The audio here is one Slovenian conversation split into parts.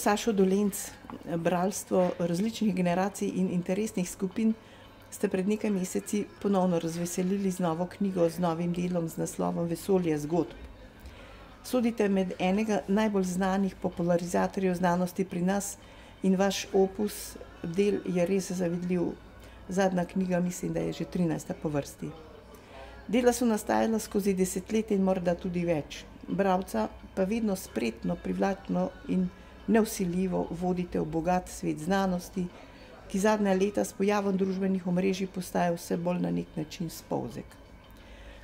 Sašo Dolenc, bralstvo različnih generacij in interesnih skupin, ste pred nekaj meseci ponovno razveselili z novo knjigo, z novim delom z naslovom Vesolje zgodb. Sodite med enega najbolj znanih popularizatorjev znanosti pri nas in vaš opus del je res zavidljiv. Zadnja knjiga mislim, da je že 13. po vrsti. Dela so nastajala skozi desetletje in morda tudi več. Bralca pa vedno spretno, privlačno in nevsiljivo vodite v bogat svet znanosti, ki zadnja leta s pojavom družbenih omrežij postaja vse bolj na nek način spolzek.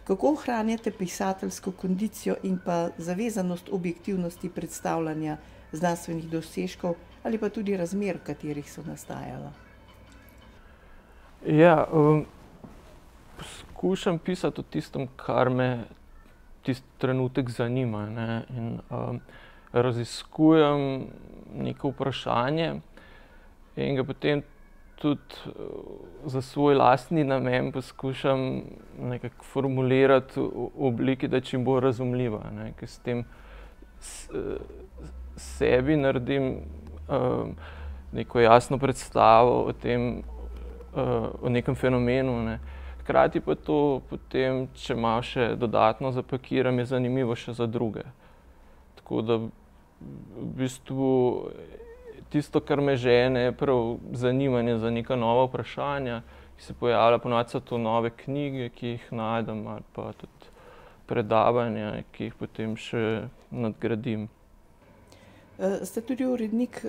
Kako ohranjate pisateljsko kondicijo in pa zavezanost objektivnosti predstavljanja znanstvenih dosežkov ali pa tudi razmer, v katerih so nastajala? Ja, poskušam pisati o tistem, kar me tisti trenutek zanima, ne? In raziskujem neko vprašanje in ga potem tudi za svoj lastni namen poskušam nekako formulirati v obliki, da je čim bolj razumljiva, ne? Ker s tem sebi naredim neko jasno predstavo o tem, o nekem fenomenu, ne? Hkrati pa to potem, če malo še dodatno zapakiram, je zanimivo še za druge. Tako da v bistvu tisto, kar me žene, je prav zanimanje za neka nova vprašanja, ki se pojavlja, ponavadi so to nove knjige, ki jih najdem, ali pa tudi predavanja, ki jih potem še nadgradim. Ste tudi urednik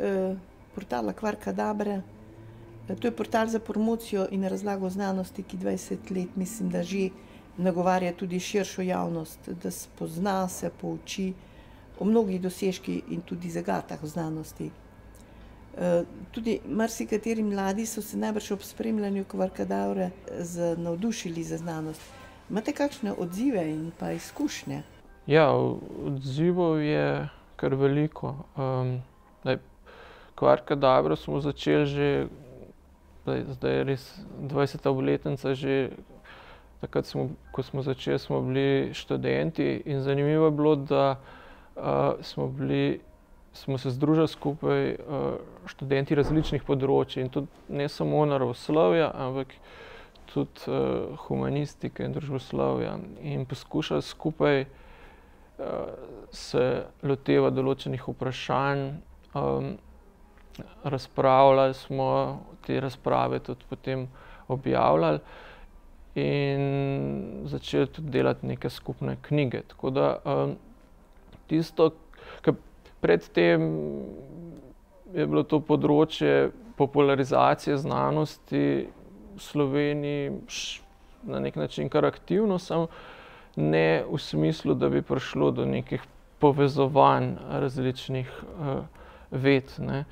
portala Kvarkadabre. To je portal za promocijo in razlago znanosti, ki 20 let, mislim, da že nagovarja tudi širšo javnost, da spozna, se pouči o mnogih dosežkih in tudi zagatah v znanosti. Tudi marsikateri mladi so se najbrž ob spremljanju Kvarkadabre navdušili za znanost. Imate kakšne odzive in pa izkušnje? Ja, odzivov je kar veliko. Kvarkadabro smo začeli že, zdaj je res 20. obletnica že, takrat ko smo začeli, smo bili študenti in zanimivo je bilo, da smo se združili skupaj študenti različnih področij in tudi ne samo naravoslovja, ampak tudi humanistike in družboslovja in poskušali skupaj se lotevati določenih vprašanj, razpravljali smo, te razprave tudi potem objavljali in začeli tudi delati neke skupne knjige. Tako da tisto, kar predtem je bilo to področje popularizacije znanosti v Sloveniji na nek način kar aktivno, samo ne v smislu, da bi prišlo do nekih povezovanj različnih ved, ne.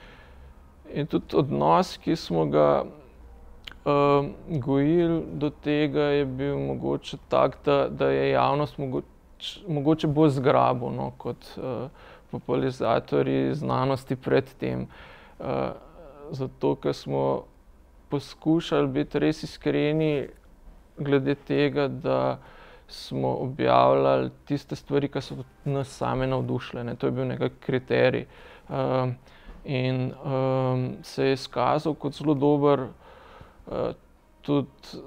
In tudi odnos, ki smo ga gojili do tega, je bil mogoče tak, da je javnost mogoče bolj zgrabil, no, kot popularizatorji znanosti pred tem. Zato, ker smo poskušali biti res iskreni glede tega, da smo objavljali tiste stvari, ki so nas same navdušile, ne. To je bil nekak kriterij. In se je izkazal kot zelo dober tudi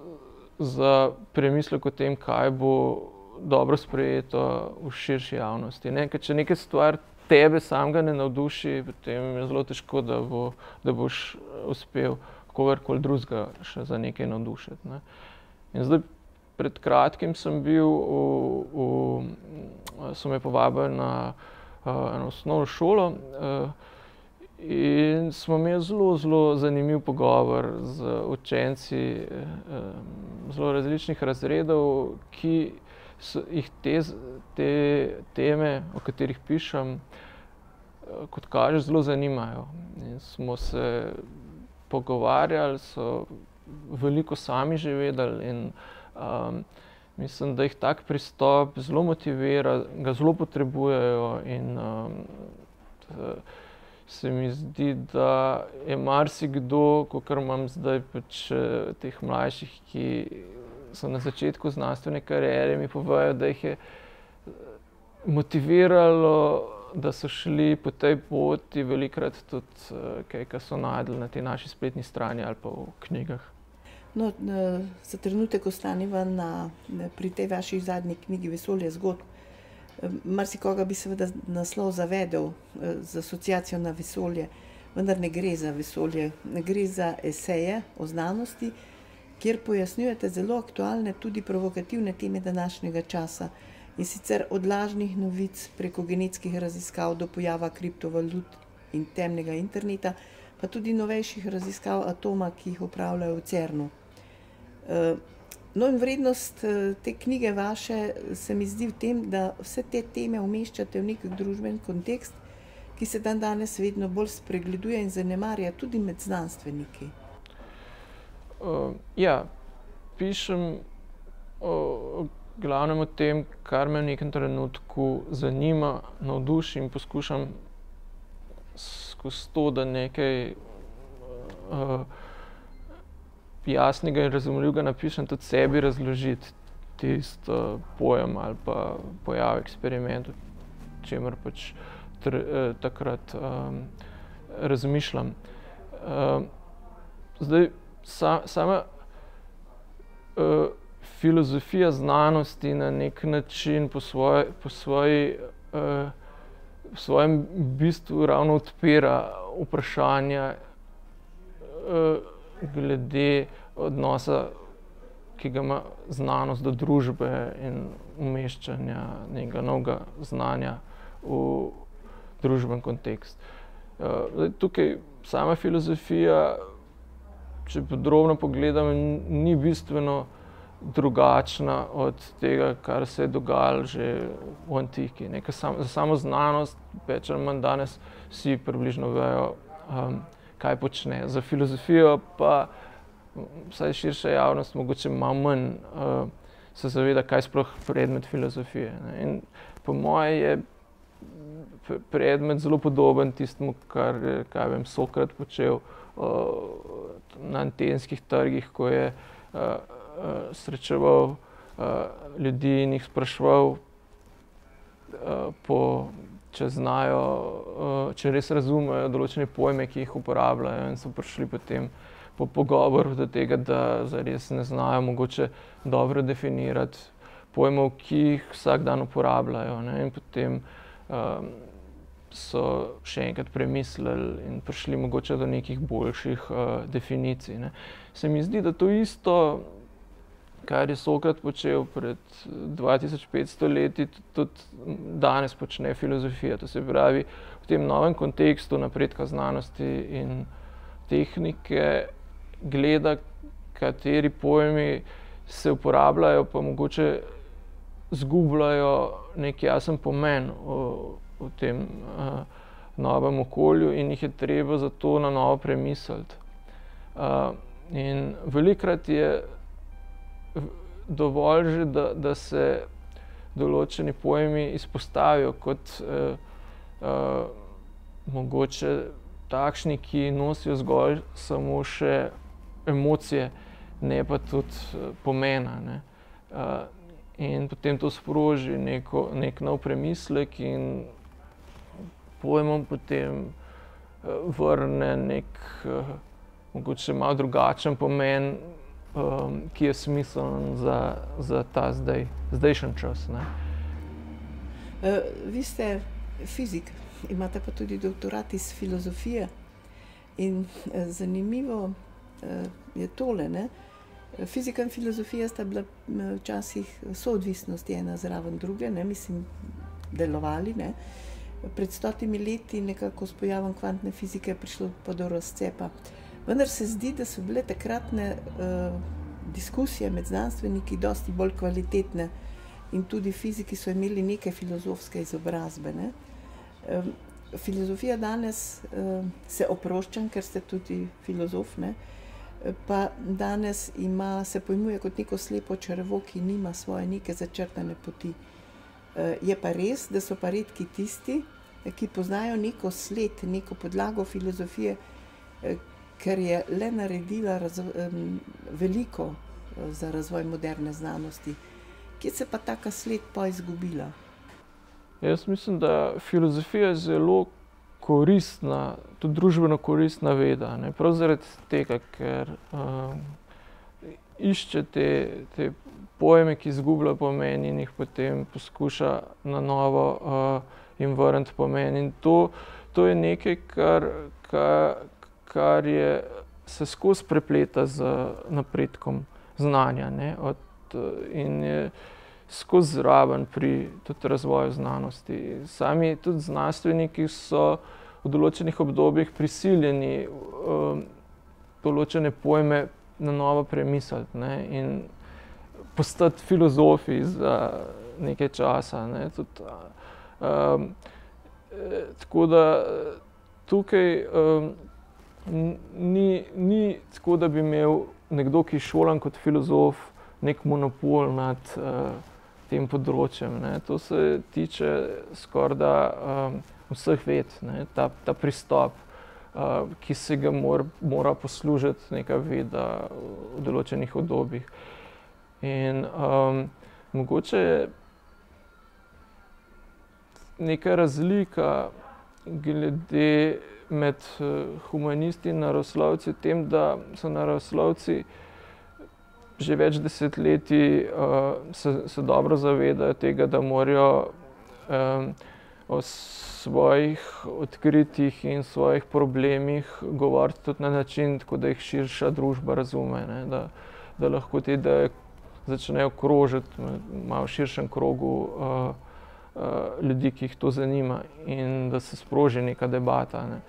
za premislek o tem, kaj bo dobro sprejeto v širši javnosti, ne. Ker če neka stvar tebe samega ne navduši, potem je zelo težko, da boš uspel kogarkoli drugega še za nekaj navdušiti, ne. In zdaj pred kratkim sem bil so me povabili na eno osnovno šolo in smo imeli zelo zanimiv pogovor z učenci zelo različnih razredov, ki jih te teme, o katerih pišem, kot kaže, zelo zanimajo. In smo se pogovarjali, so veliko sami že vedeli in mislim, da jih tak pristop zelo motivira, ga zelo potrebujejo in se mi zdi, da je marsikdo, kakor imam zdaj pač teh mlajših, ki so na začetku znanstvene kariere, mi povejo, da jih je motiviralo da so šli po tej poti velikokrat tudi kaj, kar so našli na tej naši spletni strani ali pa v knjigah. No, za trenutek ostaniva pri tej vaši zadnji knjigi Vesolje zgodb. Marsikoga bi seveda naslov zavedel z asociacijo na vesolje, vendar ne gre za vesolje, gre za eseje o znanosti, kjer pojasnjujete zelo aktualne, tudi provokativne teme današnjega časa. In sicer od lažnih novic preko genetskih raziskav do pojava kriptovalut in temnega interneta, pa tudi novejših raziskav atoma, ki jih opravljajo v CERN-u. No in vrednost te knjige vaše se mi zdi v tem, da vse te teme umeščate v nek družben kontekst, ki se danes vedno bolj spregleduje in zanemarja tudi med znanstveniki. Ja, pišem glavnem o tem, kar me v nekem trenutku zanima, navduši in poskušam skozi to, da nekaj jasnega in razumljivega napišem, tudi sebi razložiti tisti pojem ali pa pojav, eksperiment, o čemer pač takrat razmišljam. Zdaj, sama filozofija znanosti na nek način po svojem bistvu ravno odpira vprašanja glede odnosa, ki ga ima znanost do družbe in umeščanja nekega novega znanja v družben kontekst. Tukaj sama filozofija, če podrobno pogledam, ni bistveno drugačna od tega, kar se je dogajalo že v antiki. Za samo znanost več ali manj danes vsi približno vejo, kaj počne. Za filozofijo pa vsaj širša javnost mogoče malo manj se zaveda, kaj sploh predmet filozofije. In po moje je predmet zelo podoben tistemu, kar je Sokrat počel na atenskih trgih, ko je srečeval ljudi in jih spraševal, če res razumejo določene pojme, ki jih uporabljajo, in so prišli potem po pogovoru do tega, da zares ne znajo mogoče dobro definirati pojmov, ki jih vsak dan uporabljajo, ne? In potem so še enkrat premislili in prišli mogoče do nekih boljših definicij, ne? Se mi zdi, da to isto, kar je Sokrat počel pred 2500 leti, tudi danes počne filozofija. To se pravi, v tem novem kontekstu napredka znanosti in tehnike gleda, kateri pojmi se uporabljajo, pa mogoče zgubljajo nek jasen pomen v tem novem okolju in jih je treba zato na novo premisliti. In velikokrat je dovolj že, da se določeni pojmi izpostavijo kot mogoče takšni, ki nosijo zgolj samo še emocije, ne pa tudi pomena, ne. In potem to sproži nek nov premislek in pojmom potem vrne nek mogoče malo drugačen pomen, ki je smiseln za ta zdajšnji čas, ne. Vi ste fizik, imate pa tudi doktorat iz filozofije in zanimivo je tole, ne. Fizika in filozofija sta bila včasih soodvisnosti ena zraven druge, ne, mislim, delovali, ne. Pred 100 leti nekako s pojavom kvantne fizike je prišlo pa do razcepa. Vendar se zdi, da so bile takratne diskusije med znanstveniki dosti bolj kvalitetne in tudi fiziki so imeli neke filozofske izobrazbe, ne. Filozofija danes se oproščam, ker ste tudi filozof, ne, pa danes se pojmuje kot neko slepo črevo, ki nima svoje neke začrtane poti. Je pa res, da so pa redki tisti, ki poznajo neko sled, neko podlago filozofije, ker je le naredila veliko za razvoj moderne znanosti. Kje se pa taka sled pa izgubila? Jaz mislim, da filozofija je zelo koristna, tudi družbeno koristna veda, ne? Prav zaradi tega, ker išče te pojme, ki izgubljajo pomen in jih potem poskuša na novo jim vrniti pomen. In to je nekaj, kar se skozi prepleta z napredkom znanja, ne? In je skozi zraven pri tudi razvoju znanosti. Sami tudi znanstveniki so v določenih obdobjih prisiljeni določene pojme na novo premisliti, ne? In postati filozofi za nekaj časa, ne? Tudi, tako da tukaj ni tako, da bi imel nekdo, ki je šolan kot filozof, nek monopol nad tem področjem, ne? To se tiče skorajda vseh ved, ne? Ta pristop, ki se ga mora poslužiti neka veda v določenih obdobjih. In mogoče je neka razlika glede med humanisti in naravoslovci v tem, da so naravoslovci že več desetletij se dobro zavedajo tega, da morajo o svojih odkritjih in svojih problemih govoriti tudi na način, tako da jih širša družba razume, ne? Da lahko te ideje začnejo krožiti malo v širšem krogu ljudi, ki jih to zanima, in da se sproži neka debata, ne?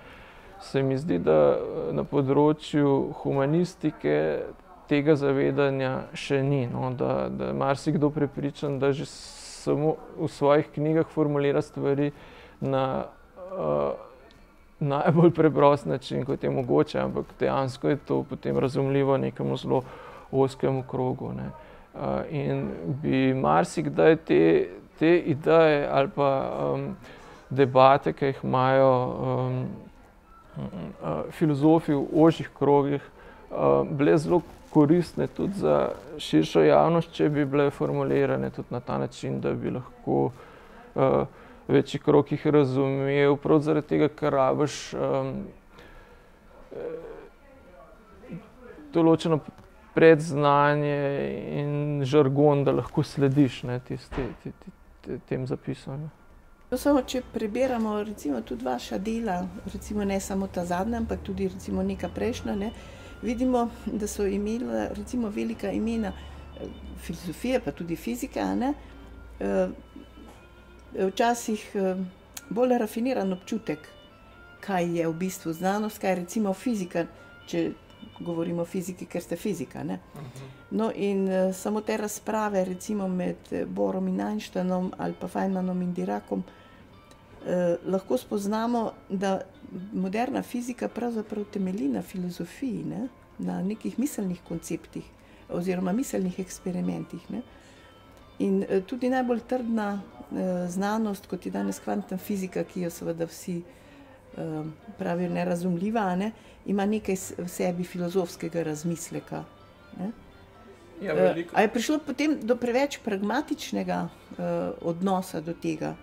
Se mi zdi, da na področju humanistike tega zavedanja še ni, no? Da je marsikdo prepričan, da že samo v svojih knjigah formulira stvari na najbolj preprost način, kot je mogoče, ampak dejansko je to potem razumljivo nekemu zelo ozkemu krogu, ne? In bi marsikdaj te ideje ali pa debate, ki jih imajo filozofi v ožjih krogih, bile zelo koristne tudi za širšo javnost, če bi bile formulirane tudi na ta način, da bi lahko večji krog jih razumel, prav zaradi tega, ker rabiš določeno predznanje in žargon, da lahko slediš, ne, tem zapisom. Samo, če preberemo recimo tudi vaša dela, recimo ne samo ta zadnja, ampak tudi recimo neka prejšnja, ne, vidimo, da so imela recimo velika imena filozofije, pa tudi fizika, ne, včasih bolj rafiniran občutek, kaj je v bistvu znanost, kaj je recimo fizika, če govorimo o fiziki, ker ste fizika, ne. No, in samo te razprave recimo med Bohrom in Einsteinom ali pa Feynmanom in Diracom lahko spoznamo, da moderna fizika pravzaprav temelji na filozofiji, ne? Na nekih miselnih konceptih oziroma miselnih eksperimentih, ne? In tudi najbolj trdna znanost, kot je danes kvantna fizika, ki jo seveda vsi pravijo nerazumljiva, ne? Ima nekaj v sebi filozofskega razmisleka, ne? Ja, a je prišlo potem do preveč pragmatičnega odnosa do tega?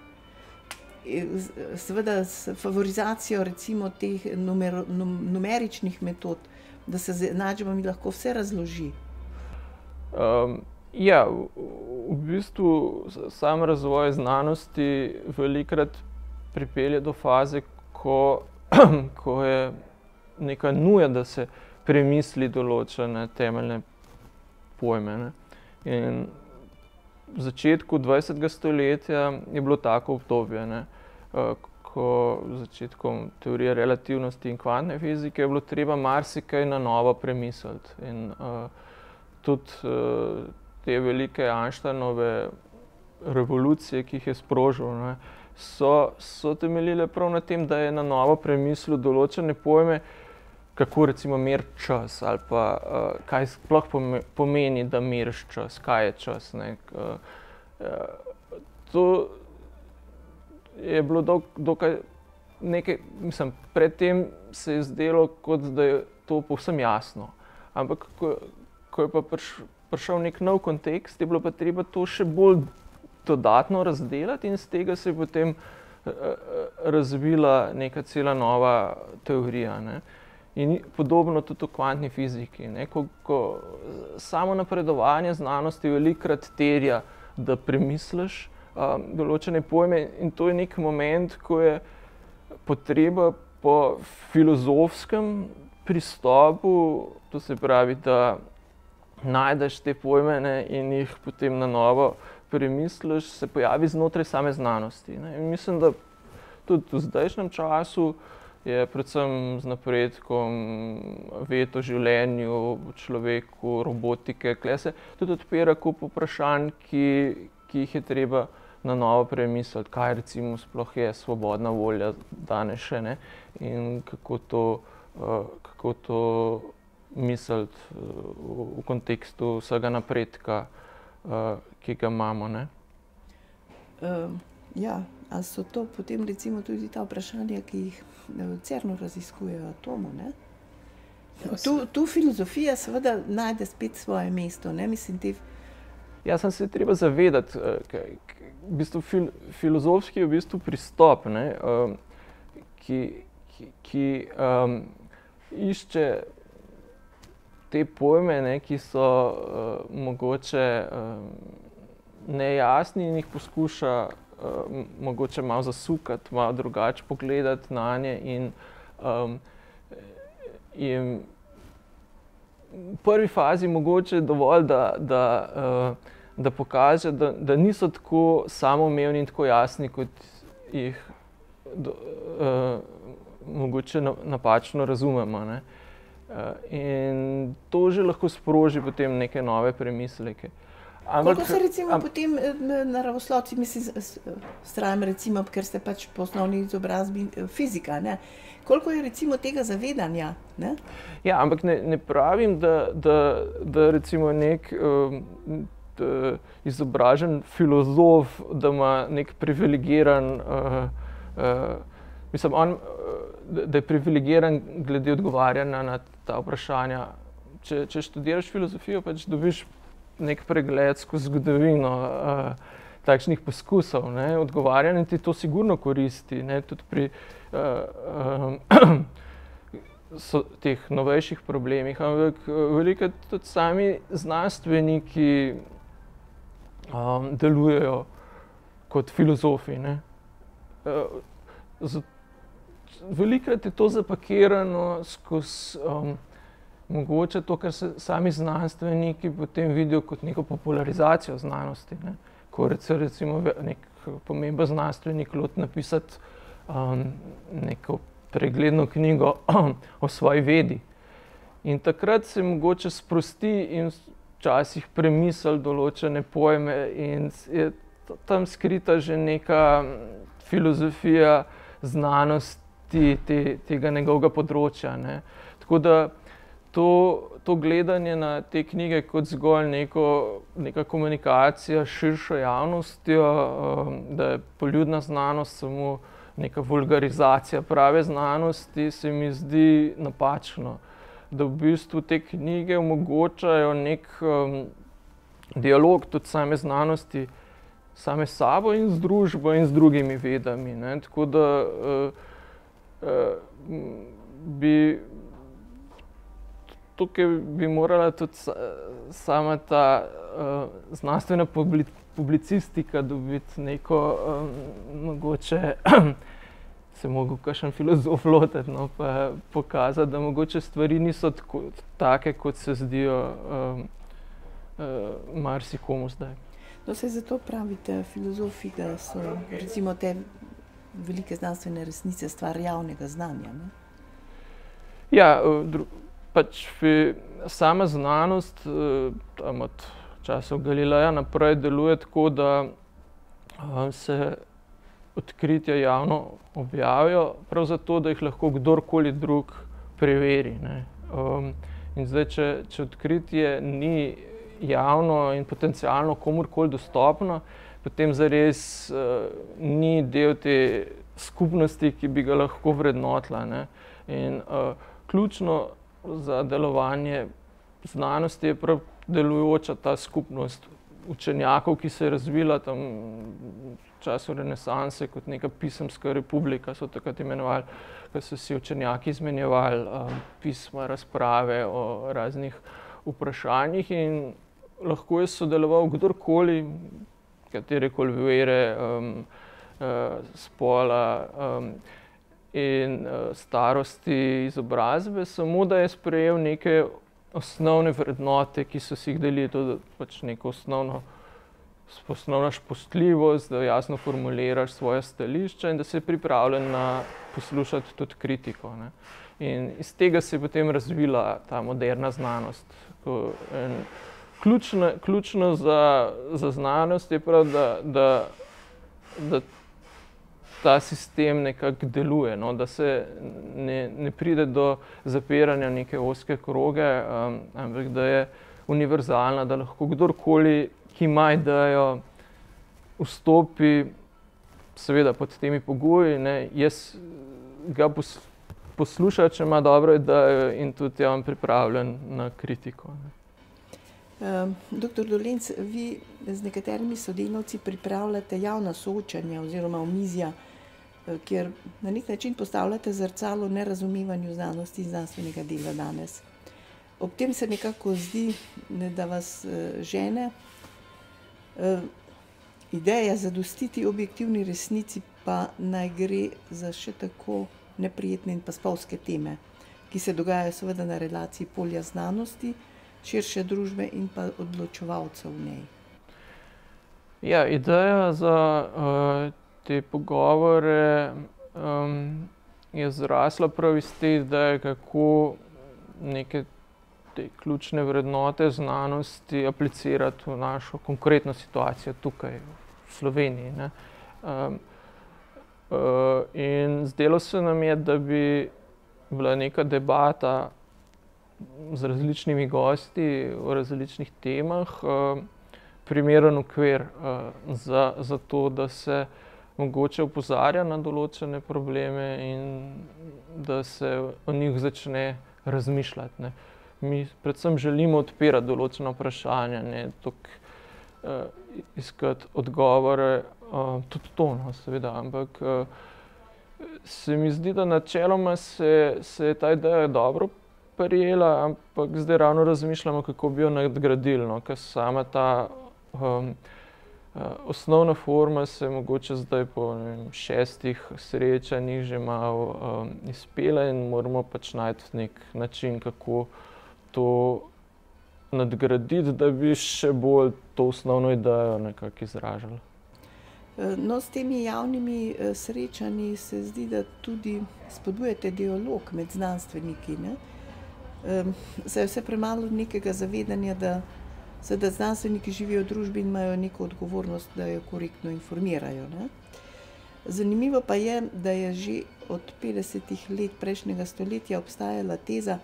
Seveda s favorizacijo recimo teh numeričnih metod, da se z enačbami lahko vse razloži. Ja, v bistvu sam razvoj znanosti velikokrat pripelje do faze, ko je neka nuja, da se premisli določene temeljne pojme, ne. In v začetku 20. stoletja je bilo tako obdobje, ne, ko z začetkom teorije relativnosti in kvantne fizike je bilo treba marsikaj na novo premisliti. In tudi te velike Einsteinove revolucije, ki jih je sprožil, ne, so temeljile prav na tem, da je na novo premislil določene pojme, kako recimo meriti čas ali pa kaj sploh pomeni, da meriš čas, kaj je čas, ne. To je bilo dokaj nekaj, mislim, predtem se je zdelo, kot da je to povsem jasno. Ampak ko je pa prišel nek nov kontekst, je bilo pa treba to še bolj dodatno razdelati in z tega se je potem razvila neka cela nova teorija, ne. In podobno tudi v kvantni fiziki, ne. Ko samo napredovanje znanosti velikokrat terja, da premisliš določene pojme in to je nek moment, ko je potreba po filozofskem pristopu, to se pravi, da najdeš te pojme, ne, in jih potem na novo premisliš, se pojavi znotraj same znanosti, ne. In mislim, da tudi v zdajšnjem času je predvsem z napredkom ved o življenju, človeku, robotike, tule se tudi odpira kup vprašanj, ki jih je treba na novo premisliti, kaj recimo sploh je svobodna volja danes še, ne, in kako to misliti v kontekstu vsega napredka, ki ga imamo, ne. Ja, a so to potem recimo tudi ta vprašanja, ki jih v CERN-u raziskujejo atomu, ne? Tu filozofija seveda najde spet svoje mesto, ne, mislim, Ja, sem se treba zavedati, v bistvu filozofski je v bistvu pristop, ne, ki išče te pojme, ne, ki so mogoče nejasni in jih poskuša mogoče malo zasukati, malo drugače pogledati nanje in v prvi fazi mogoče dovolj, da pokaže, da niso tako samoumevni in tako jasni, kot jih mogoče napačno razumemo, ne. In to že lahko sproži potem neke nove premisleke. Koliko se recimo potem naravoslovci, mislim, vztrajam recimo, ker ste pač po osnovni izobrazbi fizika, ne, koliko je recimo tega zavedanja, ne? Ja, ampak ne pravim, da recimo nek izobražen filozof, da ima nek privilegiran, mislim, da je privilegiran glede odgovarjanja na ta vprašanja. Če študiraš filozofijo, pač dobiš nek pregled skozi zgodovino takšnih poskusov, ne, odgovarjanja in ti to sigurno koristi, ne, tudi pri teh novejših problemih, ampak velikokrat tudi sami znanstveniki delujejo kot filozofi, ne. Velikokrat je to zapakirano skozi mogoče to, kar se sami znanstveniki potem vidijo kot neko popularizacijo znanosti, ne. Ko recimo nek pomemben znanstvenik loti napisati neko pregledno knjigo o svoji vedi. In takrat se mogoče sprosti in včasih premisli določene pojme in je tam skrita že neka filozofija znanosti tega njegovega področja, ne. Tako da to gledanje na te knjige kot zgolj neka komunikacija s širšo javnostjo, da je poljudna znanost samo neka vulgarizacija prave znanosti, se mi zdi napačno. Da v bistvu te knjige omogočajo nek dialog tudi same znanosti, same s sabo in z družbo in z drugimi vedami, ne. Tako da tukaj bi morala tudi sama ta znanstvena publicistika dobiti neko, mogoče se mogel kakšen filozof lotiti, no, pa pokazati, da mogoče stvari niso take, kot se zdijo marsikomu zdaj. No, saj zato pravite filozofi, da so recimo te velike znanstvene resnice stvar javnega znanja, ne? Ja, pač sama znanost tam od časov Galileja naprej deluje tako, da se odkritja javno objavijo, prav zato, da jih lahko kdorkoli drug preveri, ne. In zdaj, če odkritje ni javno in potencialno komurkoli dostopno, potem zares ni del te skupnosti, ki bi ga lahko vrednotila, ne. In ključno za delovanje znanosti je prav delujoča ta skupnost učenjakov, ki se je razvila tam v času renesanse kot neka pisemska republika, so takrat imenovali, ko so si učenjaki izmenjevali pisma, razprave o raznih vprašanjih in lahko je sodeloval kdorkoli, katerekoli vere, spola in starosti, izobrazbe, samo da je sprejel neke osnovne vrednote, ki so si jih delili, to pač neko osnovna spoštljivost, da jasno formuliraš svoje stališča in da si pripravljen poslušati tudi kritiko, ne. In iz tega se je potem razvila ta moderna znanost. Ključno za znanost je prav, da ta sistem nekako deluje, no, da se ne pride do zapiranja neke ozke kroge, ampak da je univerzalna, da lahko kdorkoli, ki ima idejo, vstopi, seveda pod temi pogoji, ne, jaz ga poslušam, če ima dobro idejo in tudi je on pripravljen na kritiko, ne. Doktor Dolenc, vi z nekaterimi sodelavci pripravljate javna soočanja oziroma omizja, kjer na nek način postavljate zrcalo nerazumevanju znanosti in znanstvenega dela danes. Ob tem se nekako zdi, da vas žene ideja zadostiti objektivni resnici, pa naj gre za še tako neprijetne in pa spolzke teme, ki se dogajajo seveda na relaciji polja znanosti, širše družbe in pa odločevalcev v njej. Ja, ideja za te pogovore je zrasla prav iz te ideje, kako neke te ključne vrednote znanosti aplicirati v našo konkretno situacijo tukaj v Sloveniji, ne. In zdelo se nam je, da bi bila neka debata z različnimi gosti o različnih temah primeren okvir za to, da se mogoče opozarja na določene probleme in da se o njih začne razmišljati, ne. Mi predvsem želimo odpirati določena vprašanja, ne toliko iskati odgovore, tudi to, no, seveda, ampak se mi zdi, da načeloma se je ta ideja dobro prijela, ampak zdaj ravno razmišljamo, kako bi jo nadgradili, no, ker sama ta osnovna forma se mogoče zdaj po 6 srečanjih že malo izpela in moramo pač najti nek način, kako to nadgraditi, da bi še bolj to osnovno idejo nekako izražali. No, s temi javnimi srečanji se zdi, da tudi spodbujate dialog med znanstveniki, ne? Saj je vse premalo nekega zavedanja, da znanstveniki živijo v družbi in imajo neko odgovornost, da jo korektno informirajo, ne? Zanimivo pa je, da je že od 50 let prejšnjega stoletja obstajala teza,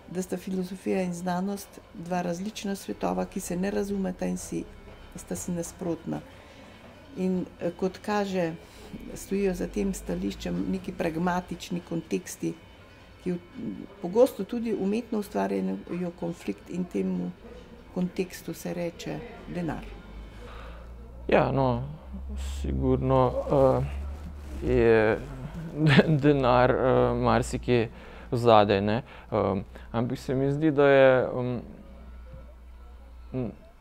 da sta filozofija in znanost dva različna svetova, ki se ne razumeta in sta si nasprotna. In kot kaže, stojijo za tem stališčem neki pragmatični konteksti, ki pogosto tudi umetno ustvarjajo konflikt in temu kontekstu se reče denar. Ja, no, sigurno je denar marsikje zadaj, ne. Ampak se mi zdi, da je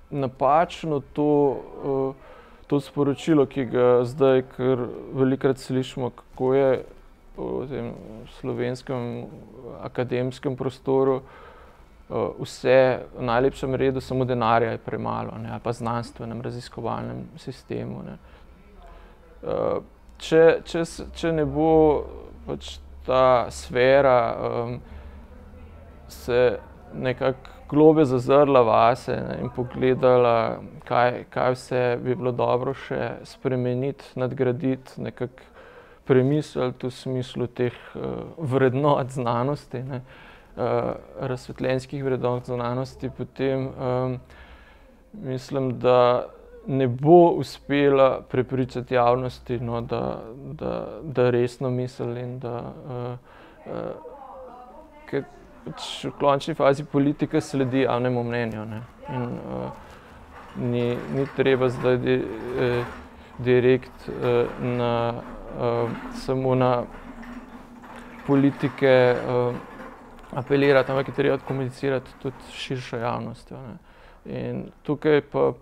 napačno to sporočilo, ki ga zdaj kar velikokrat slišimo, kako je v tem slovenskem akademskem prostoru vse v najlepšem redu, samo denarja je premalo, ne, ali pa znanstvenem raziskovalnem sistemu, ne. Če ne bo pač ta sfera se nekako globlje zazrla vase, ne, in pogledala, kaj vse bi bilo dobro še spremeniti, nadgraditi, nekako premisliti v smislu teh vrednot znanosti, ne, razsvetljenskih vrednot znanosti, potem mislim, da ne bo uspela prepričati javnosti, no, da resno misli in da ker pač v končni fazi politika sledi javnemu mnenju, ne. In ni treba zdaj direkt samo na politike apelirati, ampak je treba komunicirati tudi s širšo javnostjo, ne. In tukaj pa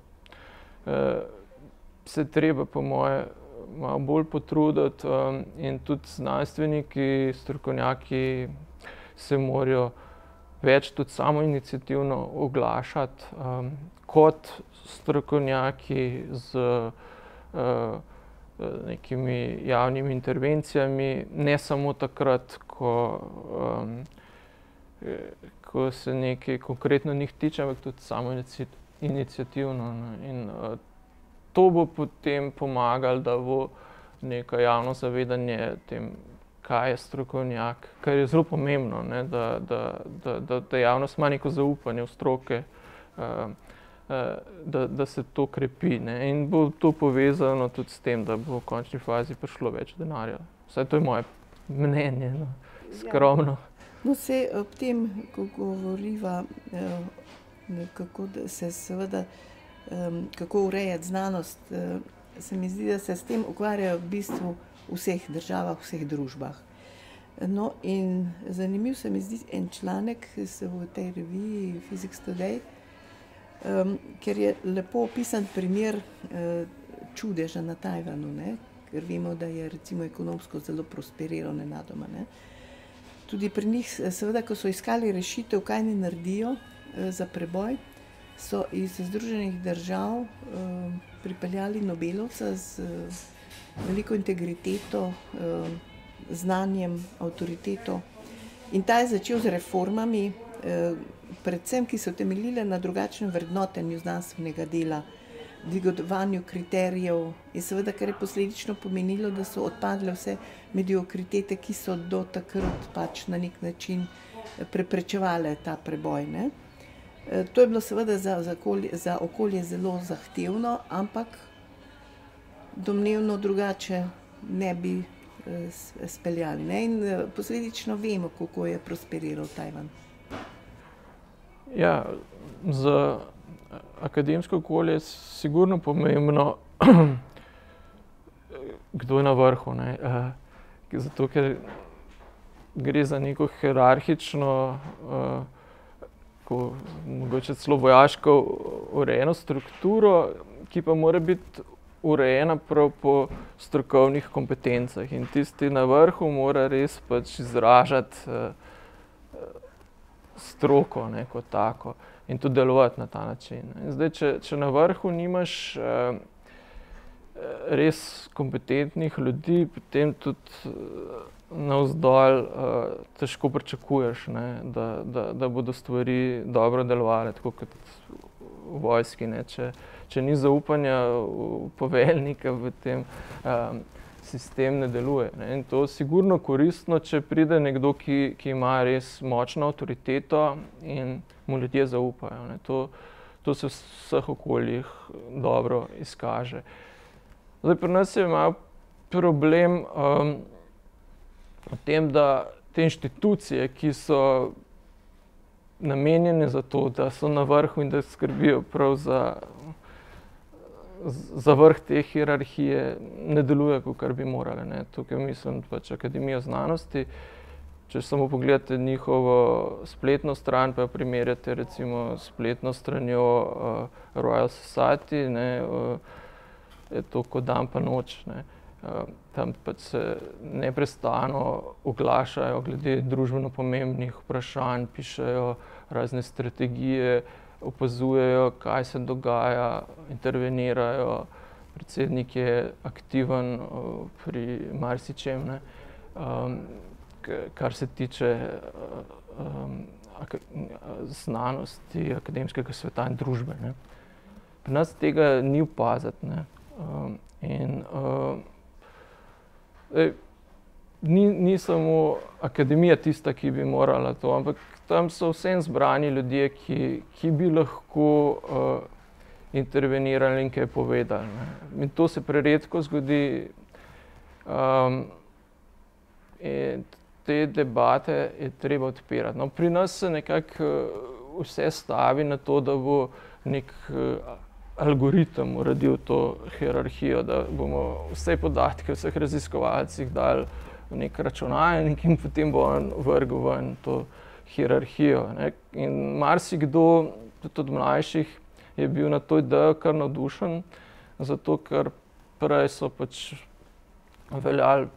se treba po moje malo bolj potruditi in tudi znanstveniki, strokovnjaki se morajo več tudi samoiniciativno oglašati kot strokovnjaki z nekimi javnimi intervencijami, ne samo takrat, ko se nekaj konkretno njih tiče, ampak tudi samoiniciativno, ne. In to bo potem pomagalo, da bo neko javno zavedanje tem, kaj je strokovnjak, kar je zelo pomembno, ne, da javnost ima neko zaupanje v stroke, da se to krepi, ne. In bo to povezano tudi s tem, da bo v končni fazi prišlo več denarja. Vsaj to je moje mnenje, no, skromno. No, saj ob tem, ko govoriva, kako se seveda, kako urejati znanost, se mi zdi, da se s tem ukvarjajo v bistvu v vseh državah, v vseh družbah. No, in zanimiv se mi zdi en članek v tej reviji Physics Today, ker je lepo opisan primer čudeža na Tajvanu, ne, ker vemo, da je recimo ekonomsko zelo prosperiral nenadoma, ne. Tudi pri njih, seveda, ko so iskali rešitev, kaj naj naredijo za preboj, so iz Združenih držav pripeljali Nobelovca z veliko integriteto, znanjem, avtoriteto. In ta je začel z reformami, predvsem, ki so temeljile na drugačnem vrednotenju znanstvenega dela, dvigovanju kriterijev in seveda, kar je posledično pomenilo, da so odpadle vse mediokritete, ki so do takrat pač na nek način preprečevale ta preboj, ne. To je bilo seveda za okolje zelo zahtevno, ampak domnevno drugače ne bi speljali, ne. In posledično vemo, kako je prosperiral Tajvan. Ja, za akademsko okolje je sigurno pomembno, kdo je na vrhu, ne. Zato, ker gre za neko hierarhično, mogoče celo vojaško urejeno strukturo, ki pa mora biti urejena prav po strokovnih kompetencah. In tisti na vrhu mora res pač izražati stroko, ne, kot tako in tudi delovati na ta način. In zdaj, če na vrhu nimaš res kompetentnih ljudi, potem tudi navzdol težko pričakuješ, ne, da bodo stvari dobro delovale, tako kot v vojski, ne. Če ni zaupanja v poveljnika, potem sistem ne deluje, ne. In to je sigurno koristno, če pride nekdo, ki ima res močno avtoriteto in mu ljudje zaupajo, ne. To se v vseh okoljih dobro izkaže. Zdaj, pri nas je malo problem v tem, da te inštitucije, ki so namenjene za to, da so na vrhu in da skrbijo prav za vrh te hierarhije, ne delujejo, kakor bi morale, ne. Tukaj mislim pač Akademijo znanosti. Če samo pogledate njihovo spletno stran, pa primerjate recimo s spletno stranjo Royal Society, ne, je to kot dan pa noč, ne. Tam pač se neprestano oglašajo glede družbeno pomembnih vprašanj, pišejo razne strategije, opazujejo, kaj se dogaja, intervenirajo. Predsednik je aktiven pri marsičem, ne. Kar se tiče znanosti, akademskega sveta in družbe, ne. Pri nas tega ni opaziti, ne. In ni samo akademija tista, ki bi morala to, ampak tam so vseeno zbrani ljudje, ki bi lahko intervenirali in kaj povedali, ne. In to se preredko zgodi. In te debate je treba odpirati. No, pri nas se nekako vse stavi na to, da bo neki algoritem uredil to hierarhijo, da bomo vse podatke o vseh raziskovalcih dali v nek računalnik in potem bo on vrgel ven to hierarhijo, ne. In marsikdo, tudi od mlajših, je bil na to idejo kar navdušen, zato ker prej so pač veljali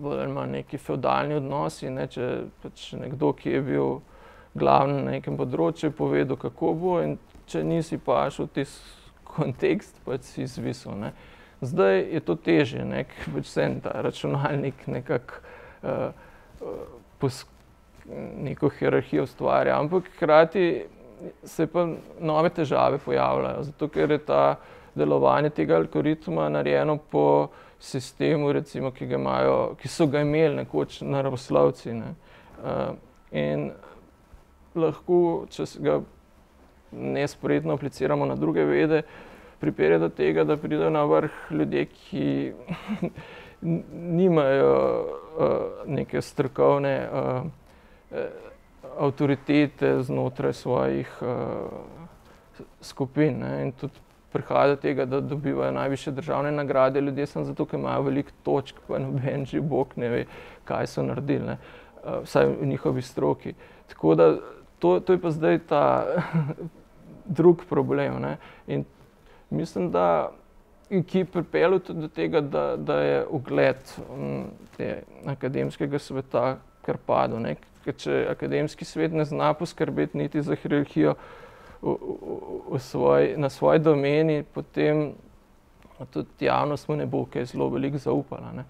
bolj ali manj neki fevdalni odnosi, ne, če pač nekdo, ki je bil glaven na nekem področju, je povedal, kako bo, in če nisi pašel v tisti kontekst, pač si izvisel, ne. Zdaj je to težje, ne, ker pač vseeno ta računalnik nekako neko hierarhijo ustvarja, ampak hkrati se pa nove težave pojavljajo, zato ker je delovanje tega algoritma narejeno po sistemu, recimo, ki so ga imeli nekoč naravoslovci, ne. In lahko, če ga nespretno apliciramo na druge vede, pripelje do tega, da pridejo na vrh ljudje, ki nimajo neke strokovne avtoritete znotraj svojih skupin, ne. In tudi prihaja do tega, da dobivajo najvišje državne nagrade ljudje samo zato, ker imajo veliko točk, pa noben že bog ne ve, kaj so naredili, ne. Vsaj v njihovi stroki. Tako da to je pa zdaj ta drug problem, ne. In mislim, da ki je pripeljal tudi do tega, da je ugled akademskega sveta kar padel, ne. Ker če akademski svet ne zna poskrbeti niti za hierarhijo na svoji domeni, potem tudi javnost mu ne bo kaj zelo veliko zaupala, ne.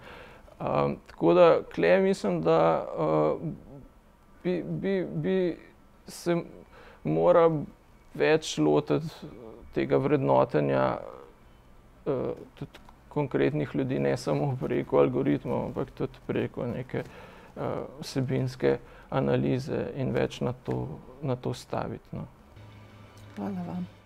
Tako da tule mislim, da bi se moral več lotiti tega vrednotenja tudi konkretnih ljudi, ne samo preko algoritmov, ampak tudi preko neke vsebinske analize in več na to staviti, no. Hvala vam.